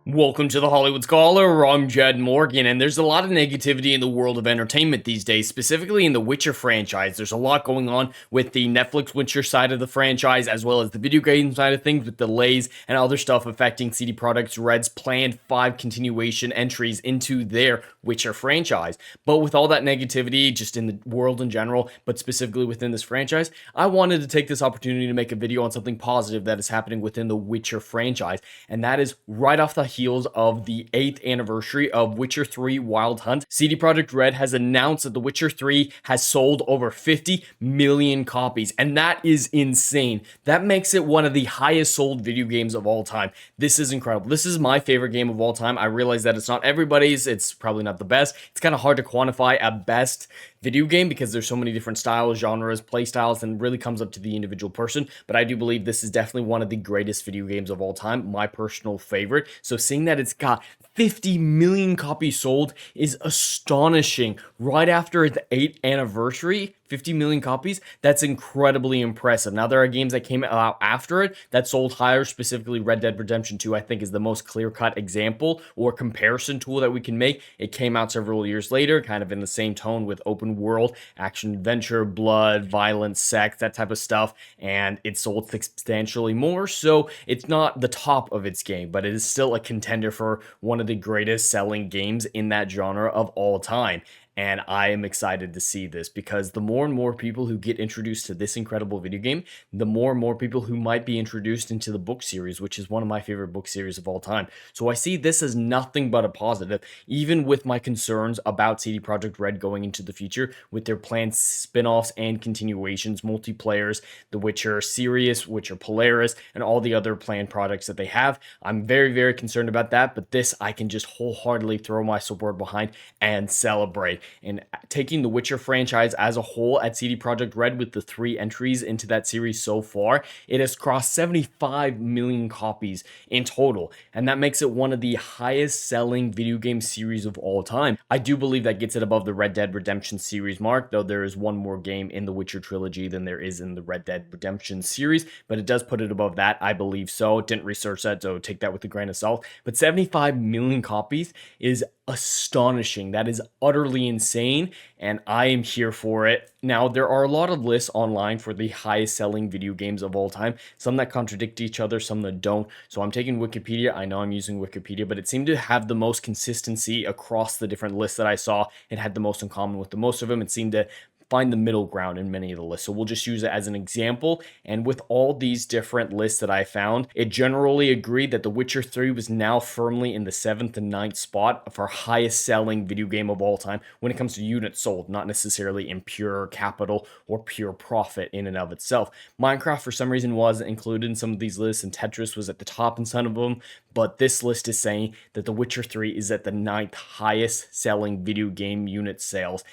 Welcome to the Hollywood Scholar. I'm Jed Morgan, and there's a lot of negativity in the world of entertainment these days, specifically in the Witcher franchise. There's a lot going on with the Netflix Witcher side of the franchise, as well as the video game side of things, with delays and other stuff affecting CD Projekt Red's planned 5 continuation entries into their Witcher franchise. But with all that negativity, just in the world in general, but specifically within this franchise, I wanted to take this opportunity to make a video on something positive that is happening within the Witcher franchise, and that is right off the heels of the 8th anniversary of Witcher 3 Wild Hunt. CD Projekt Red has announced that The Witcher 3 has sold over 50 million copies, and that is insane. That makes it one of the highest sold video games of all time. This is incredible. This is my favorite game of all time. I realize that it's not everybody's, it's probably not the best. It's kind of hard to quantify a best video game because there's so many different styles, genres, play styles, and really comes up to the individual person. But I do believe this is definitely one of the greatest video games of all time, my personal favorite. So seeing that it's got 50 million copies sold is astonishing. Right after its 8th anniversary, 50 million copies, that's incredibly impressive. Now, there are games that came out after it that sold higher, specifically Red Dead Redemption 2, I think is the most clear-cut example or comparison tool that we can make. It came out several years later, kind of in the same tone with open world, action-adventure, blood, violence, sex, that type of stuff, and it sold substantially more, so it's not the top of its game, but it is still a contender for one of the greatest selling games in that genre of all time. And I am excited to see this because the more and more people who get introduced to this incredible video game, the more and more people who might be introduced into the book series, which is one of my favorite book series of all time. So I see this as nothing but a positive, even with my concerns about CD Projekt Red going into the future with their planned spin-offs and continuations, multiplayers, The Witcher series, Witcher Polaris, and all the other planned projects that they have. I'm very, very concerned about that, but this I can just wholeheartedly throw my support behind and celebrate. And taking the Witcher franchise as a whole at CD Projekt Red with the 3 entries into that series so far, it has crossed 75 million copies in total, and that makes it one of the highest selling video game series of all time. I do believe that gets it above the Red Dead Redemption series mark, though there is one more game in the Witcher trilogy than there is in the Red Dead Redemption series, but it does put it above that, I believe so. Didn't research that, so take that with a grain of salt. But 75 million copies is astonishing. That is utterly insane, and I am here for it. Now, there are a lot of lists online for the highest selling video games of all time, some that contradict each other, some that don't. So I'm taking Wikipedia. I know I'm using Wikipedia, but it seemed to have the most consistency across the different lists that I saw. It had the most in common with the most of them. It seemed to find the middle ground in many of the lists. So we'll just use it as an example. And with all these different lists that I found, it generally agreed that The Witcher 3 was now firmly in the 7th and 9th spot for highest selling video game of all time when it comes to units sold, not necessarily in pure capital or pure profit in and of itself. Minecraft, for some reason, wasn't included in some of these lists, and Tetris was at the top in some of them. But this list is saying that The Witcher 3 is at the 9th highest selling video game unit sales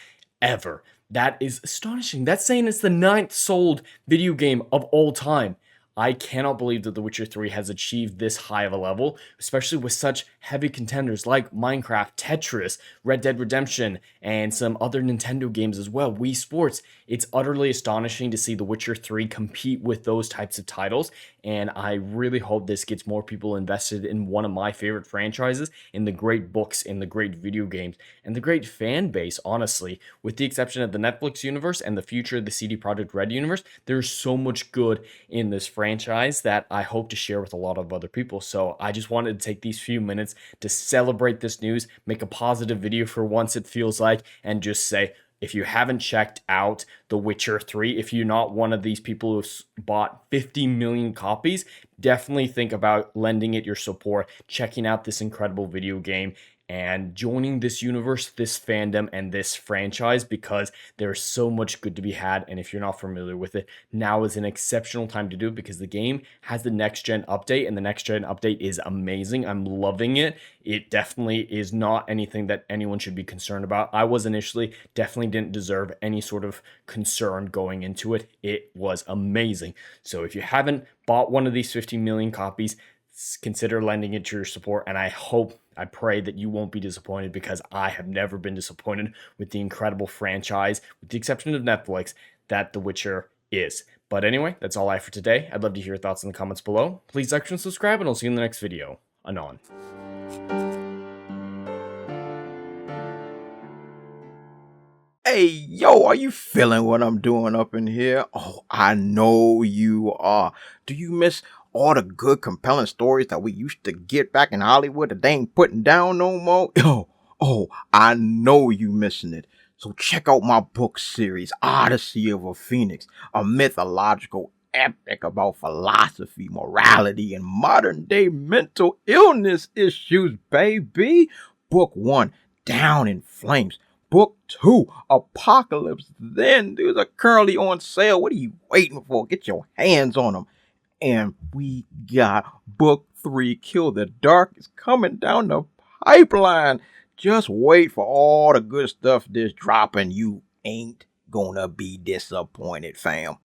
ever. That is astonishing. That's saying it's the 9th sold video game of all time. I cannot believe that The Witcher 3 has achieved this high of a level, especially with such heavy contenders like Minecraft, Tetris, Red Dead Redemption, and some other Nintendo games as well, Wii Sports. It's utterly astonishing to see The Witcher 3 compete with those types of titles, and I really hope this gets more people invested in one of my favorite franchises, in the great books, in the great video games, and the great fan base, honestly. With the exception of the Netflix universe and the future of the CD Projekt Red universe, there's so much good in this franchise that I hope to share with a lot of other people. So I just wanted to take these few minutes to celebrate this news, make a positive video for once it feels like, and just say, if you haven't checked out The Witcher 3, if you're not one of these people who've bought 50 million copies, definitely think about lending it your support, checking out this incredible video game, and joining this universe, this fandom, and this franchise, because there's so much good to be had. And if you're not familiar with it, now is an exceptional time to do it because the game has the next gen update, and the next gen update is amazing. I'm loving it. It definitely is not anything that anyone should be concerned about. I was initially, definitely didn't deserve any sort of concern going into it. It was amazing. So if you haven't bought one of these 50 million copies, consider lending it to your support, and I pray that you won't be disappointed, because I have never been disappointed with the incredible franchise, with the exception of Netflix, that The Witcher is. But anyway, that's all I have for today. I'd love to hear your thoughts in the comments below. Please like and subscribe, and I'll see you in the next video. Anon. Hey, yo, are you feeling what I'm doing up in here? Oh, I know you are. Do you miss all the good, compelling stories that we used to get back in Hollywood that they ain't putting down no more? I know you missing it. So check out my book series, Odyssey of a Phoenix, a mythological epic about philosophy, morality, and modern day mental illness issues, baby. Book one, Down in Flames. Book two, Apocalypse Then. These are currently on sale. What are you waiting for? Get your hands on them. And we got book three, Kill the Dark, is coming down the pipeline. Just wait for all the good stuff that's dropping. You ain't gonna be disappointed, fam.